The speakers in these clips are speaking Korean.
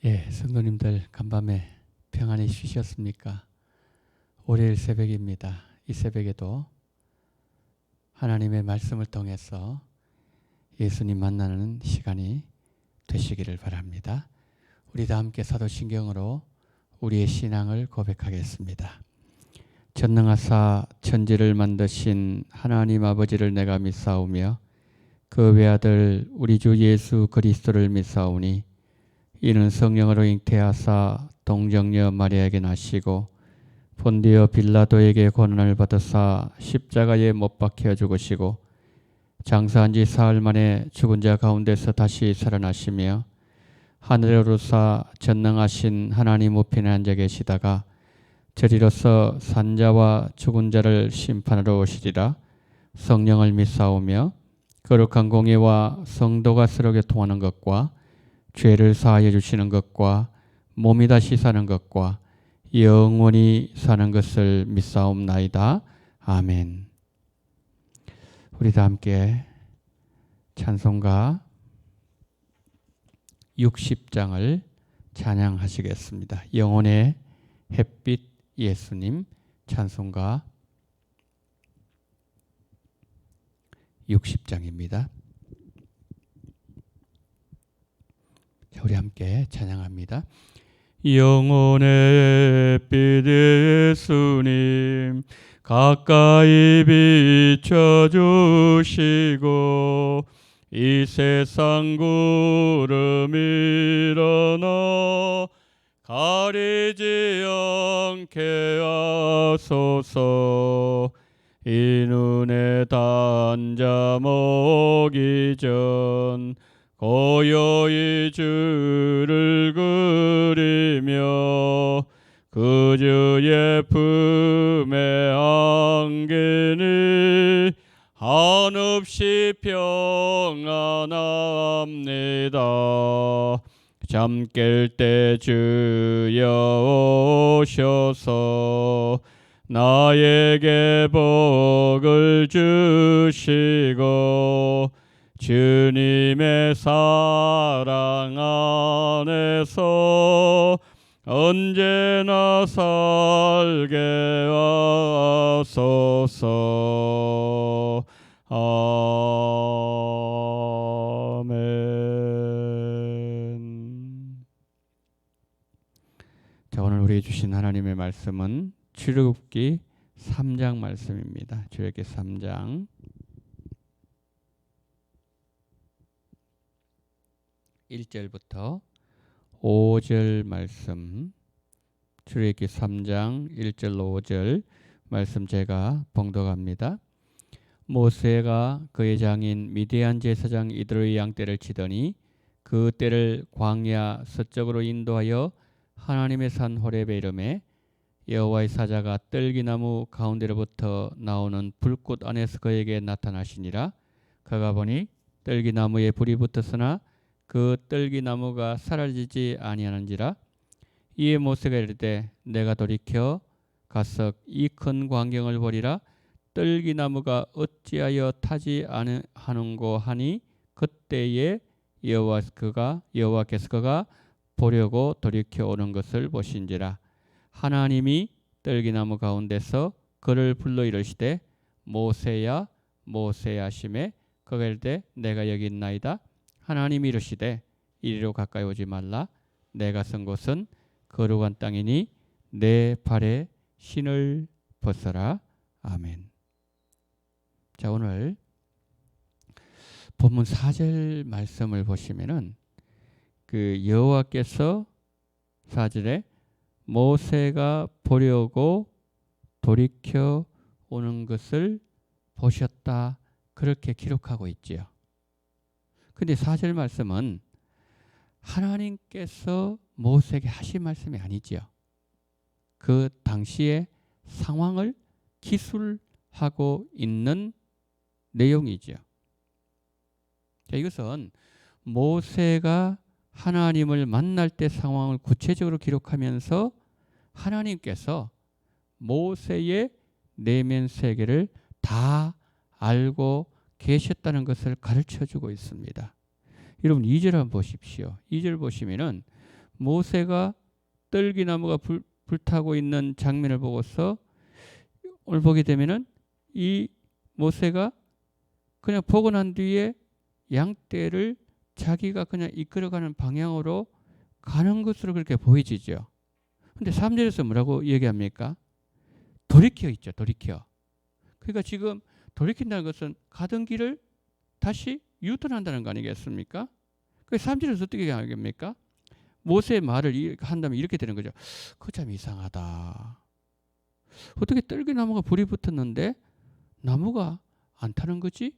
성도님들 간밤에 평안히 쉬셨습니까? 월요일 새벽입니다. 이 새벽에도 하나님의 말씀을 통해서 예수님 만나는 시간이 되시기를 바랍니다. 우리 다 함께 사도신경으로 우리의 신앙을 고백하겠습니다. 전능하사 천지를 만드신 하나님 아버지를 내가 믿사오며 그 외아들 우리 주 예수 그리스도를 믿사오니 이는 성령으로 잉태하사 동정녀 마리아에게 나시고 본디오 빌라도에게 고난을 받으사 십자가에 못 박혀 죽으시고 장사한 지 사흘 만에 죽은 자 가운데서 다시 살아나시며 하늘에 오르사 전능하신 하나님 우편에 앉아 계시다가 저리로서 산자와 죽은 자를 심판하러 오시리라. 성령을 믿사오며 거룩한 공예와 성도가 서로 교통하는 것과 죄를 사하여 주시는 것과 몸이 다시 사는 것과 영원히 사는 것을 믿사옵나이다. 아멘. 우리 다 함께 찬송가 60장을 찬양하시겠습니다. 영혼의 햇빛 예수님 찬송가 60장입니다. 우리 함께 찬양합니다. 영혼의 햇빛 예수님 가까이 비춰주시고 이 세상 구름 일어나 가리지 않게 하소서. 이 눈에 단자 먹기 전 고요히 주를 그리며 그 주의 품에 안기니 한없이 평안합니다. 잠 깰 때 주여 오셔서 나에게 복을 주시고 주님의 사랑 안에서 언제나 살게 하소서. 아멘. 자, 오늘 우리 주신 하나님의 말씀은 출애굽기 3장 말씀입니다. 출애굽기 3장 1절부터 5절 말씀, 출애굽기 3장 1절로 5절 말씀 제가 봉독합니다. 모세가 그의 장인 미디안 제사장 이드로의 양떼를 치더니 그 떼를 광야 서쪽으로 인도하여 하나님의 산 호렙에 이르매 여호와의 사자가 떨기나무 가운데로부터 나오는 불꽃 안에서 그에게 나타나시니라. 그가 보니 떨기나무에 불이 붙었으나 그 떨기나무가 사라지지 아니하는지라. 이에 모세가 이르되 내가 돌이켜 가서 이 큰 광경을 보리라. 떨기나무가 어찌하여 타지 아니하는고 하니 그때에 여호와께서 그가 보려고 돌이켜 오는 것을 보신지라. 하나님이 떨기나무 가운데서 그를 불러 이르시되 모세야 모세야 하시매 그가 이르되 내가 여기 있나이다. 하나님이 이르시되 이리로 가까이 오지 말라. 내가 선 곳은 거룩한 땅이니 내 발에 신을 벗어라. 아멘. 자, 오늘 본문 4절 말씀을 보시면은 그 여호와께서 4절에 모세가 보려고 돌이켜 오는 것을 보셨다, 그렇게 기록하고 있지요. 근데 4절 말씀은 하나님께서 모세에게 하신 말씀이 아니지요. 그 당시의 상황을 기술하고 있는 내용이지요. 자, 이것은 모세가 하나님을 만날 때 상황을 구체적으로 기록하면서 하나님께서 모세의 내면 세계를 다 알고 계셨다는 것을 가르쳐주고 있습니다. 여러분 2절 한번 보십시오. 2절 보시면은 모세가 떨기나무가 불타고 있는 장면을 보고서 오늘 보게 되면은 이 모세가 그냥 보고 난 뒤에 양떼를 자기가 그냥 이끌어가는 방향으로 가는 것으로 그렇게 보여지죠. 근데 3절에서 뭐라고 얘기합니까? 돌이켜 있죠. 돌이켜. 그러니까 지금 돌이킨다는 것은 가던 길을 다시 유턴한다는 거 아니겠습니까? 그 3절에서 어떻게 하겠습니까? 모세의 말을 한다면 이렇게 되는 거죠. 그거 참 이상하다. 어떻게 떨기나무가 불이 붙었는데 나무가 안 타는 거지?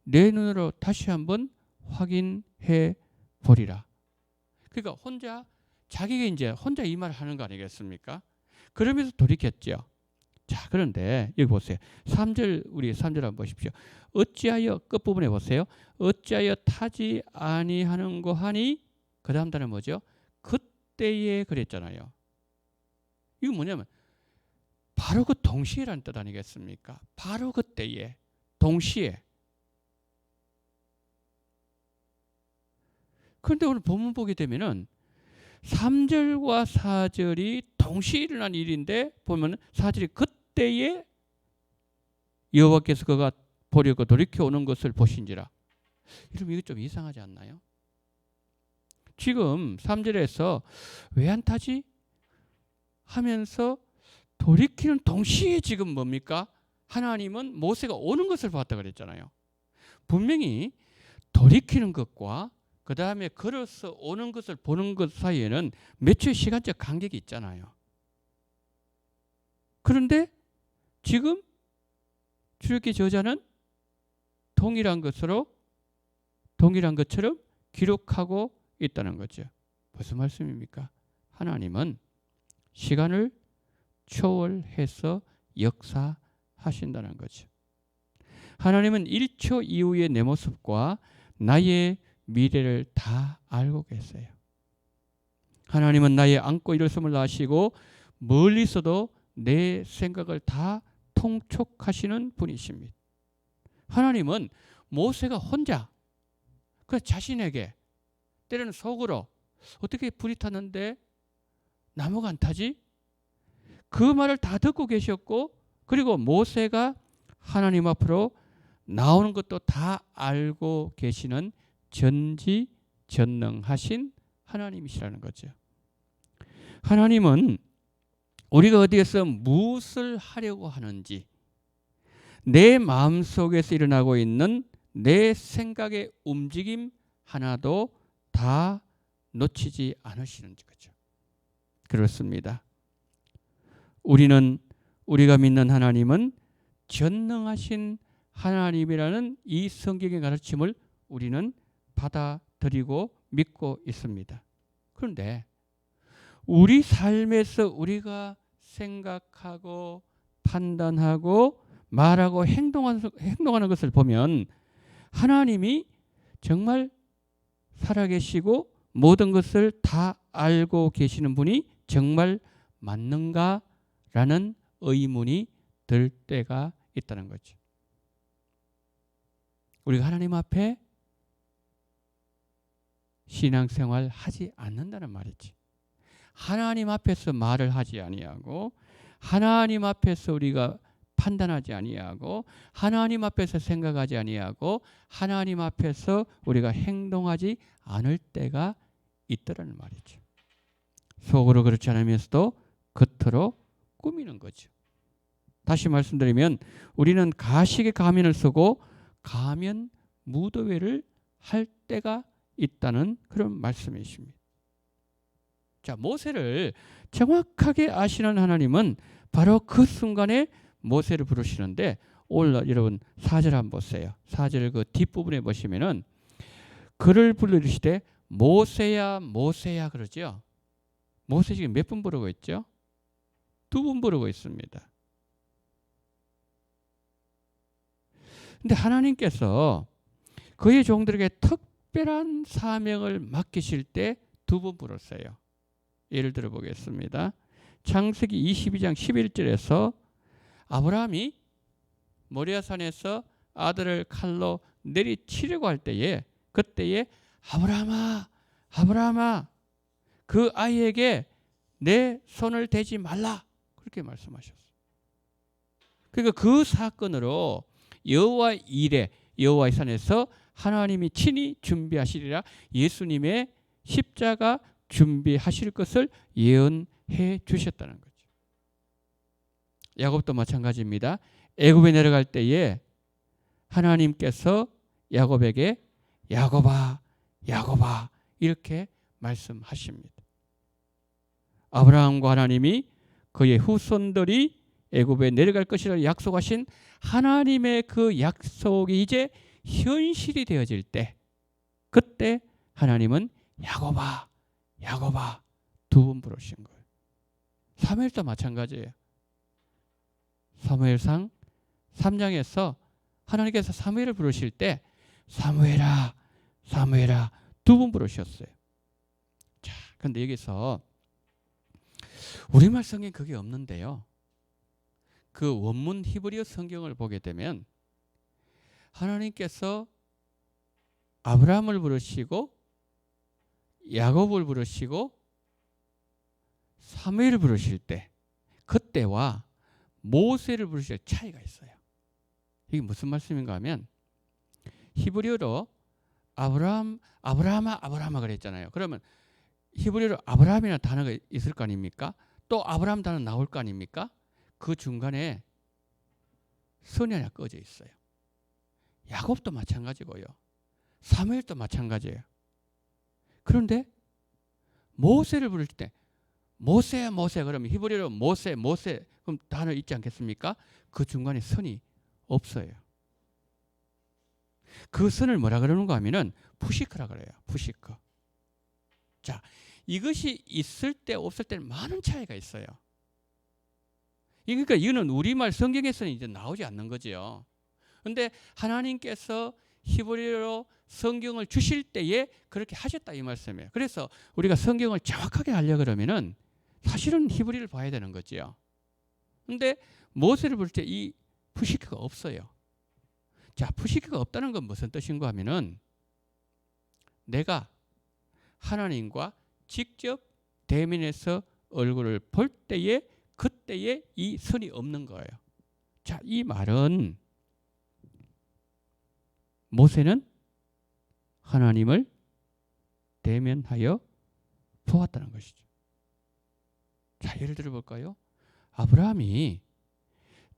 내 눈으로 다시 한번 확인해 보리라. 그러니까 혼자 자기가 이제 혼자 이 말을 하는 거 아니겠습니까? 그러면서 돌이켰죠. 자, 그런데 여기 보세요. 3절 우리 3절 한번 보십시오. 어찌하여 끝부분에 보세요. 어찌하여 타지 아니하는고 하니 그 다음 단어 뭐죠? 그때에 그랬잖아요. 이거 뭐냐면 바로 그 동시에라는 뜻 아니겠습니까? 바로 그때에 동시에. 그런데 오늘 본문 보게 되면은 3절과 4절이 동시에 일어난 일인데 보면 4절이 그때에 여호와께서 그가 보려고 돌이켜 오는 것을 보신지라. 이러면 이거 좀 이상하지 않나요? 지금 3절에서 왜 안 타지? 하면서 돌이키는 동시에 지금 뭡니까? 하나님은 모세가 오는 것을 봤다 그랬잖아요. 분명히 돌이키는 것과 그 다음에 걸어서 오는 것을 보는 것 사이에는 몇 초의 시간적 간격이 있잖아요. 그런데 지금 출애굽기 저자는 동일한 것처럼 기록하고 있다는 거죠. 무슨 말씀입니까? 하나님은 시간을 초월해서 역사하신다는 거죠. 하나님은 1초 이후의 내 모습과 나의 미래를 다 알고 계세요. 하나님은 나의 안고 일어섬을 아시고 멀리서도 내 생각을 다 통촉하시는 분이십니다. 하나님은 모세가 혼자 그 자신에게 때로는 속으로 어떻게 불이 탔는데 나무가 안 타지? 그 말을 다 듣고 계셨고 그리고 모세가 하나님 앞으로 나오는 것도 다 알고 계시는 전지전능하신 하나님이시라는 거죠. 하나님은 우리가 어디에서 무엇을 하려고 하는지 내 마음속에서 일어나고 있는 내 생각의 움직임 하나도 다 놓치지 않으시는 거죠. 그렇습니다. 우리가 믿는 하나님은 전능하신 하나님이라는 이 성경의 가르침을 우리는 받아들이고 믿고 있습니다. 그런데 우리 삶에서 우리가 생각하고 판단하고 말하고 행동하는 것을 보면 하나님이 정말 살아계시고 모든 것을 다 알고 계시는 분이 정말 맞는가라는 의문이 들 때가 있다는 거죠. 우리가 하나님 앞에 신앙생활 하지 않는다는 말이지. 하나님 앞에서 말을 하지 아니하고 하나님 앞에서 우리가 판단하지 아니하고 하나님 앞에서 생각하지 아니하고 하나님 앞에서 우리가 행동하지 않을 때가 있더라는 말이죠. 속으로 그렇지 않으면서도 겉으로 꾸미는 거죠. 다시 말씀드리면 우리는 가식의 가면을 쓰고 가면 무도회를 할 때가 있다는 그런 말씀이십니다. 자, 모세를 정확하게 아시는 하나님은 바로 그 순간에 모세를 부르시는데 오늘 여러분 4절 한번 보세요. 4절 그 뒷부분에 보시면은 그를 불러주시되 모세야 모세야 그러죠. 모세 지금 몇 번 부르고 있죠? 2번 부르고 있습니다. 근데 하나님께서 그의 종들에게 특별한 사명을 맡기실 때 2번 부르세요. 예를 들어 보겠습니다. 창세기 22장 11절에서 아브라함이 모리아산에서 아들을 칼로 내리치려고 할 때에 그때에 아브라함아 아브라함아 그 아이에게 내 손을 대지 말라. 그렇게 말씀하셨어요. 그러니까 그 사건으로 여호와 이레, 여호와의 산에서 하나님이 친히 준비하시리라 예수님의 십자가 준비하실 것을 예언해 주셨다는 거죠. 야곱도 마찬가지입니다. 애굽에 내려갈 때에 하나님께서 야곱에게 야곱아, 야곱아 이렇게 말씀하십니다. 아브라함과 하나님이 그의 후손들이 애굽에 내려갈 것이라 약속하신 하나님의 그 약속이 이제 현실이 되어질 때, 그때 하나님은 야곱아, 야곱아 두 번 부르신 거예요. 사무엘도 마찬가지예요. 사무엘상 3장에서 하나님께서 사무엘을 부르실 때 사무엘아, 사무엘아 두 번 부르셨어요. 자, 그런데 여기서 우리말 성경에 그게 없는데요. 그 원문 히브리어 성경을 보게 되면 하나님께서 아브라함을 부르시고 야곱을 부르시고 사무엘을 부르실 때 그때와 모세를 부르실 때 차이가 있어요. 이게 무슨 말씀인가 하면 히브리어로 아브라함아 그랬잖아요. 그러면 히브리어로 아브라함이라는 단어가 있을 거 아닙니까? 또 아브라함 단어 나올 거 아닙니까? 그 중간에 선이 하나 꺼져 있어요. 야곱도 마찬가지고요. 사무엘도 마찬가지예요. 그런데 모세를 부를 때 모세야 모세 그러면 히브리어로 모세 그럼 단어 있지 않겠습니까? 그 중간에 선이 없어요. 그 선을 뭐라 그러는가 하면은 푸시크라 그래요. 푸시크. 자, 이것이 있을 때 없을 때는 많은 차이가 있어요. 그러니까 이거는 우리말 성경에서는 이제 나오지 않는 거죠. 그런데 하나님께서 히브리어로 성경을 주실 때에 그렇게 하셨다 이 말씀이에요. 그래서 우리가 성경을 정확하게 하려고 그러면은 사실은 히브리를 봐야 되는 거죠. 그런데 모세를 볼 때 이 푸시크가 없어요. 자, 푸시크가 없다는 건 무슨 뜻인가 하면은 내가 하나님과 직접 대면해서 얼굴을 볼 때에 그때에 이 선이 없는 거예요. 자, 이 말은 모세는 하나님을 대면하여 보았다는 것이죠. 자, 예를 들어 볼까요? 아브라함이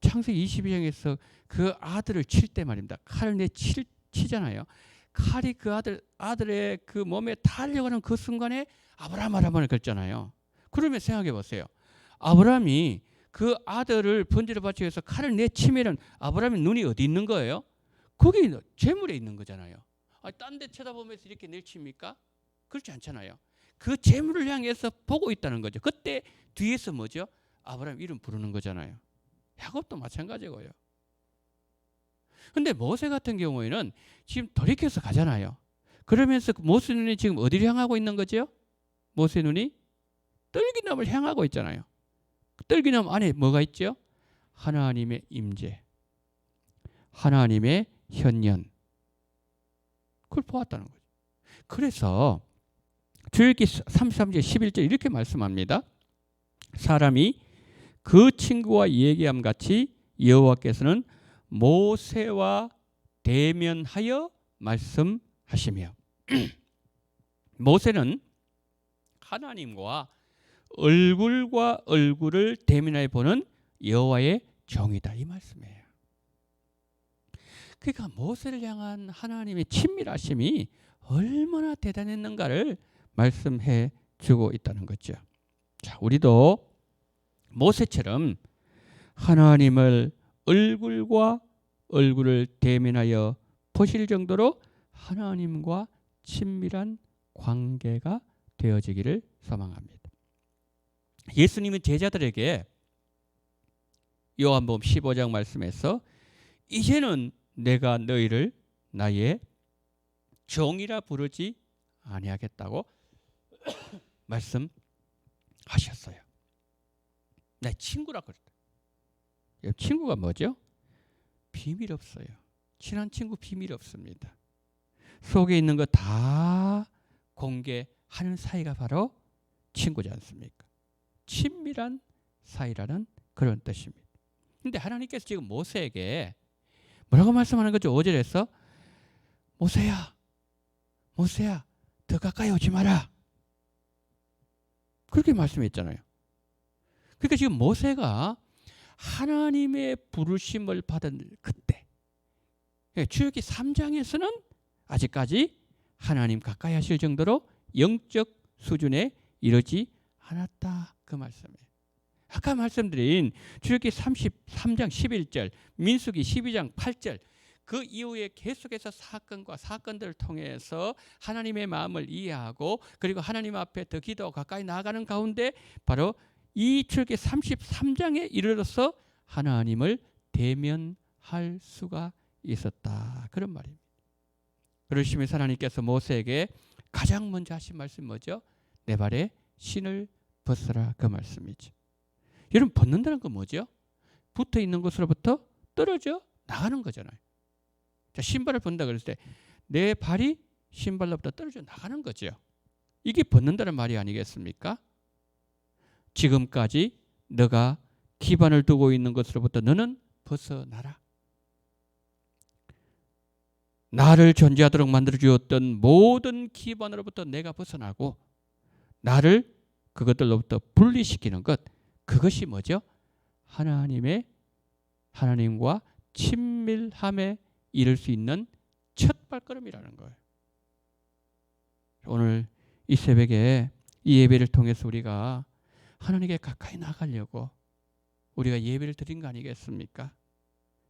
창세기 22장에서 그 아들을 칠 때 말입니다. 칼을 치잖아요. 칼이 그 아들의 그 몸에 달려가는 그 순간에 아브라함을 걸잖아요. 그러면 생각해 보세요. 아브라함이 그 아들을 번제로 바치기 위해서 칼을 내치면은 아브라함의 눈이 어디 있는 거예요? 거기 재물에 있는 거잖아요. 딴 데 쳐다보면서 이렇게 내칩니까? 그렇지 않잖아요. 그 재물을 향해서 보고 있다는 거죠. 그때 뒤에서 뭐죠? 아브라함 이름 부르는 거잖아요. 야곱도 마찬가지고요. 근데 모세 같은 경우에는 지금 돌이켜서 가잖아요. 그러면서 모세 눈이 지금 어디를 향하고 있는 거죠? 모세 눈이 떨기나무를 향하고 있잖아요. 떨기나무 안에 뭐가 있죠? 하나님의 임재, 하나님의 현현. 그걸 보았다는 거죠. 그래서 출애굽기 33장 11절 이렇게 말씀합니다. 사람이 그 친구와 얘기함 같이 여호와께서는 모세와 대면하여 말씀하시며 모세는 하나님과 얼굴과 얼굴을 대면하여 보는 여호와의 종이다 이 말씀이에요. 그러니까 모세를 향한 하나님의 친밀하심이 얼마나 대단했는가를 말씀해 주고 있다는 거죠. 자, 우리도 모세처럼 하나님을 얼굴과 얼굴을 대면하여 보실 정도로 하나님과 친밀한 관계가 되어지기를 소망합니다. 예수님은 제자들에게 요한복음 15장 말씀에서 이제는 내가 너희를 나의 종이라 부르지 아니하겠다고 말씀하셨어요. 내 친구라 그랬다. 친구가 뭐죠? 비밀 없어요. 친한 친구 비밀 없습니다. 속에 있는 거 다 공개하는 사이가 바로 친구지 않습니까? 친밀한 사이라는 그런 뜻입니다. 근데 하나님께서 지금 모세에게 뭐라고 말씀하는 거죠? 5절에서 모세야, 모세야, 더 가까이 오지 마라. 그렇게 말씀했잖아요. 그러니까 지금 모세가 하나님의 부르심을 받은 그때, 출애굽기 3장에서는 아직까지 하나님 가까이 하실 정도로 영적 수준에 이르지 않았다. 그 말씀이에요. 아까 말씀드린 출애굽기 33장 11절, 민수기 12장 8절, 그 이후에 계속해서 사건과 사건들을 통해서 하나님의 마음을 이해하고 그리고 하나님 앞에 더 기도 가까이 나아가는 가운데 바로 이 출애굽기 33장에 이르러서 하나님을 대면할 수가 있었다. 그런 말입니다. 그러시면서 하나님께서 모세에게 가장 먼저 하신 말씀 뭐죠? 내 발에 신을 벗어라. 그 말씀이죠. 여러분, 벗는다는 건 뭐죠? 붙어 있는 곳으로부터 떨어져 나가는 거잖아요. 자, 신발을 벗는다 그랬을 때 내 발이 신발로부터 떨어져 나가는 거죠. 이게 벗는다는 말이 아니겠습니까? 지금까지 너가 기반을 두고 있는 것으로부터 너는 벗어나라. 나를 존재하도록 만들어주었던 모든 기반으로부터 내가 벗어나고 나를 그것들로부터 분리시키는 것, 그것이 뭐죠? 하나님과 친밀함에 이를 수 있는 첫 발걸음이라는 거예요. 오늘 이 새벽에 이 예배를 통해서 우리가 하나님께 가까이 나가려고 우리가 예배를 드린 거 아니겠습니까?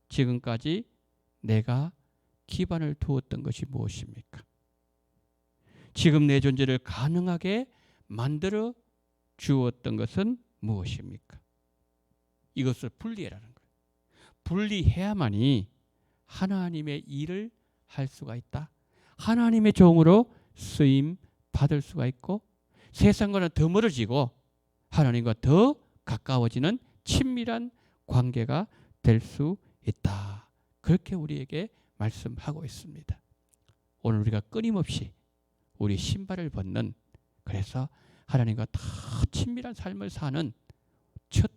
지금까지 내가 기반을 두었던 것이 무엇입니까? 지금 내 존재를 가능하게 만들어 주었던 것은 무엇입니까? 이것을 분리해라는 거예요. 분리해야만이 하나님의 일을 할 수가 있다. 하나님의 종으로 쓰임 받을 수가 있고 세상과는 더 멀어지고 하나님과 더 가까워지는 친밀한 관계가 될 수 있다. 그렇게 우리에게 말씀하고 있습니다. 오늘 우리가 끊임없이 우리 신발을 벗는, 그래서 하나님과 더 친밀한 삶을 사는 첫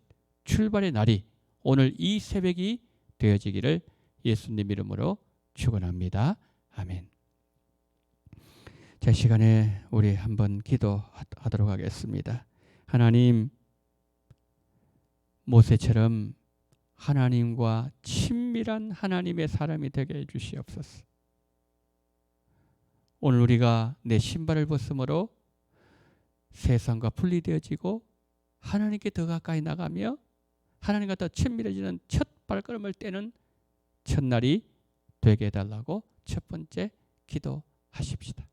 출발의 날이 오늘 이 새벽이 되어지기를 예수님 이름으로 축원합니다. 아멘. 자, 시간에 우리 한번 기도하도록 하겠습니다. 하나님, 모세처럼 하나님과 친밀한 하나님의 사람이 되게 해주시옵소서. 오늘 우리가 내 신발을 벗음으로 세상과 분리되어지고 하나님께 더 가까이 나가며 하나님과 더 친밀해지는 첫 발걸음을 떼는 첫날이 되게 해달라고 첫 번째 기도하십시다.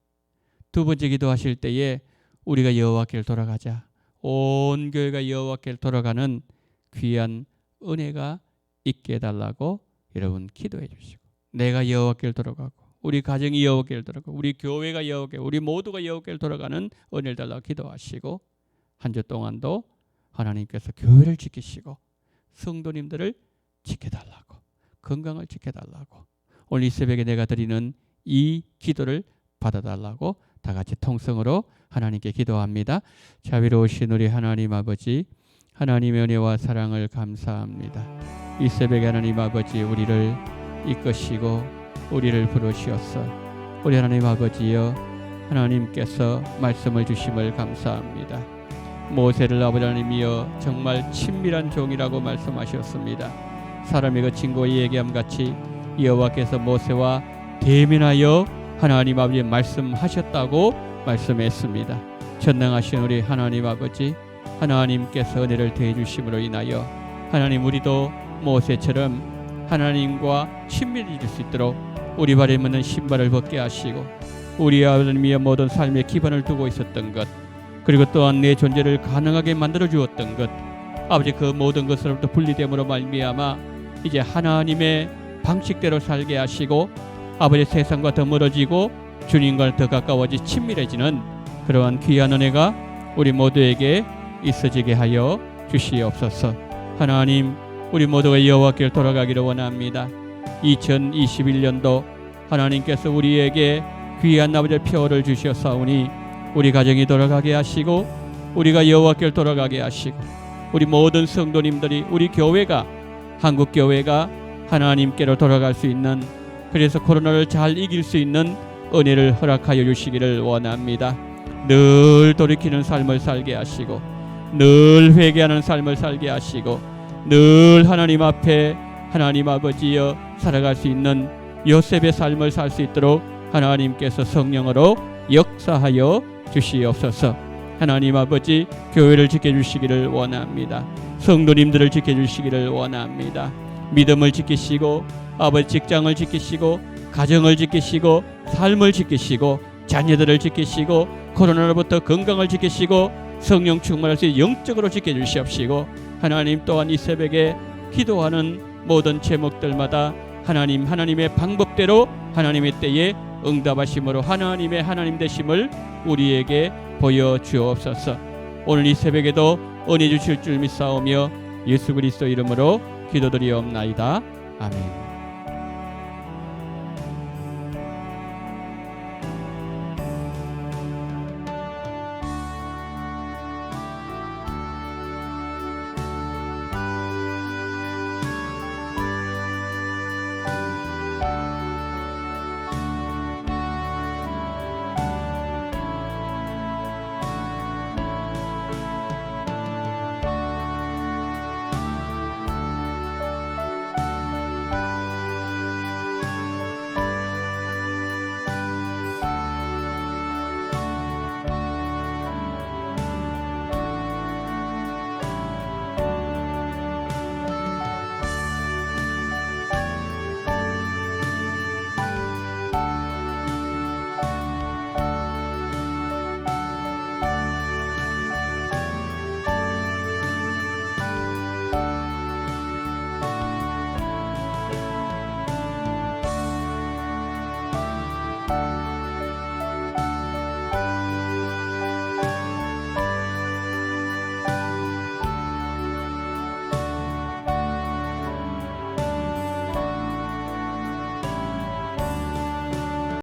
두 번째 기도하실 때에 우리가 여호와께로 돌아가자. 온 교회가 여호와께로 돌아가는 귀한 은혜가 있게 해달라고 여러분 기도해 주시고, 내가 여호와께로 돌아가고 우리 가정이 여호와께로 돌아가고 우리 교회가 여호와께로, 우리 모두가 여호와께로 돌아가는 은혜를 달라고 기도하시고, 한 주 동안도 하나님께서 교회를 지키시고 성도님들을 지켜달라고, 건강을 지켜달라고, 오늘 이 새벽에 내가 드리는 이 기도를 받아달라고 다 같이 통성으로 하나님께 기도합니다. 자비로우신 우리 하나님 아버지, 하나님의 은혜와 사랑을 감사합니다. 이 새벽에 하나님 아버지, 우리를 이끄시고 우리를 부르시옵소서. 우리 하나님 아버지여, 하나님께서 말씀을 주심을 감사합니다. 모세를 아버지 하나님이여 정말 친밀한 종이라고 말씀하셨습니다. 사람이 그 친구의 얘기함 같이 여호와께서 모세와 대면하여 하나님 아버지 말씀하셨다고 말씀했습니다. 전능하신 우리 하나님 아버지, 하나님께서 은혜를 더해 주심으로 인하여 하나님, 우리도 모세처럼 하나님과 친밀해질 수 있도록 우리 발에 맞는 신발을 벗게 하시고, 우리 하나님의 모든 삶의 기반을 두고 있었던 것, 그리고 또한 내 존재를 가능하게 만들어 주었던 것, 아버지 그 모든 것으로부터 분리됨으로 말미암아 이제 하나님의 방식대로 살게 하시고, 아버지 세상과 더 멀어지고 주님과 더 가까워지 친밀해지는 그러한 귀한 은혜가 우리 모두에게 있어지게 하여 주시옵소서. 하나님, 우리 모두가 여호와께로 돌아가기를 원합니다. 2021년도 하나님께서 우리에게 귀한 아버지의 표를 주셨사오니 우리 가정이 돌아가게 하시고 우리가 여호와께로 돌아가게 하시고 우리 모든 성도님들이 우리 교회가 한국 교회가 하나님께로 돌아갈 수 있는 그래서 코로나를 잘 이길 수 있는 은혜를 허락하여 주시기를 원합니다. 늘 돌이키는 삶을 살게 하시고 늘 회개하는 삶을 살게 하시고 늘 하나님 앞에 하나님 아버지여 살아갈 수 있는 요셉의 삶을 살 수 있도록 하나님께서 성령으로 역사하여 주시옵소서. 하나님 아버지 교회를 지켜주시기를 원합니다. 성도님들을 지켜주시기를 원합니다. 믿음을 지키시고 아버지 직장을 지키시고 가정을 지키시고 삶을 지키시고 자녀들을 지키시고 코로나로부터 건강을 지키시고 성령 충만할 수 있는 영적으로 지켜주시옵시고 하나님 또한 이 새벽에 기도하는 모든 제목들마다 하나님의 방법대로 하나님의 때에 응답하심으로 하나님 되심을 우리에게 보여주옵소서. 오늘 이 새벽에도 은혜 주실 줄 믿사오며 예수 그리스도 이름으로 기도드리옵나이다. 아멘.